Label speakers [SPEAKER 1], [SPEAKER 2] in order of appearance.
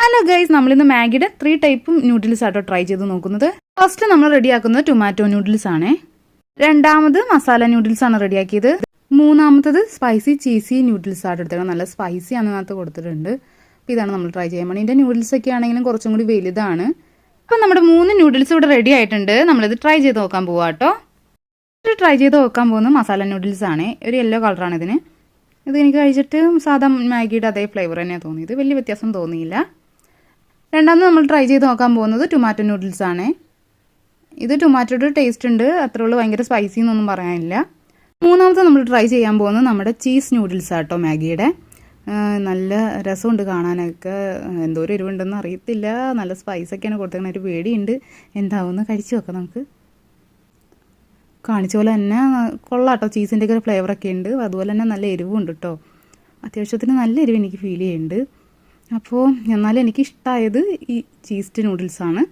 [SPEAKER 1] Hello guys, നമ്മളിന്ന് മാഗിയുടെ 3 type noodles ആട്ടോ try ചെയ്ത് നോക്കുന്നത്. ഫസ്റ്റ് നമ്മൾ റെഡിയാക്കുന്നത് ടൊമാറ്റോ നൂഡിൽസ് ആണ്. രണ്ടാമത് മസാല നൂഡിൽസ് ആണ് റെഡിയാക്കിയത്. മൂന്നാമത്തത് സ്പൈസി ചീസി നൂഡിൽസ് ആയിട്ട് എടുത്തത്. നല്ല സ്പൈസി അതിനകത്ത് കൊടുത്തിട്ടുണ്ട്. അപ്പോൾ ഇതാണ് നമ്മൾ ട്രൈ ചെയ്യാൻ വേണ്ടി. ഇതിൻ്റെ നൂഡിൽസ് ഒക്കെ ആണെങ്കിലും കുറച്ചും കൂടി വലുതാണ്. അപ്പം നമ്മുടെ 3 നൂഡിൽസ് ഇവിടെ റെഡി ആയിട്ടുണ്ട്. നമ്മളിത് ട്രൈ ചെയ്ത് നോക്കാൻ പോവാം കേട്ടോ. ട്രൈ ചെയ്ത് നോക്കാൻ പോകുന്നത് മസാല നൂഡിൽസ് ആണ്. ഒരു യെല്ലോ കളറാണ് ഇതിന്. ഇത് എനിക്ക് കഴിച്ചിട്ട് സാധാ മാഗിയുടെ അതേ ഫ്ലേവർ തന്നെയാണ് തോന്നിയത്. വലിയ വ്യത്യാസം തോന്നിയില്ല. രണ്ടാമത് നമ്മൾ ട്രൈ ചെയ്ത് നോക്കാൻ പോകുന്നത് ടൊമാറ്റോ നൂഡിൽസ് ആണ്. ഇത് ടൊമാറ്റോയുടെ ടേസ്റ്റ് ഉണ്ട്, അത്രേ ഉള്ളൂ, ഭയങ്കര സ്പൈസി എന്നൊന്നും പറയാനില്ല. മൂന്നാമത് നമ്മൾ ട്രൈ ചെയ്യാൻ പോകുന്നത് നമ്മുടെ ചീസ് നൂഡിൽസ് ആട്ടോ മാഗിയുടെ. നല്ല രസമുണ്ട് കാണാനൊക്കെ. എന്തോരം എരിവുണ്ടെന്ന് അറിയത്തില്ല. നല്ല സ്പൈസൊക്കെയാണ് കൊടുത്തേക്കുന്നത്. ഒരു പേടിയുണ്ട് എന്താവുമെന്ന്. കഴിച്ച് നോക്കാം നമുക്ക്. കാണിച്ച പോലെ തന്നെ കൊള്ളാട്ടോ. ചീസിൻ്റെ ഒക്കെ ഫ്ലേവറൊക്കെ ഉണ്ട്. അതുപോലെ തന്നെ നല്ല എരിവുണ്ട് കേട്ടോ. അത്യാവശ്യത്തിന് നല്ല എരിവ് എനിക്ക് ഫീൽ ചെയ്യുന്നുണ്ട്. അപ്പോൾ എന്നാലും എനിക്കിഷ്ടമായത് ഈ ചീസ്ഡ് നൂഡിൽസാണ്.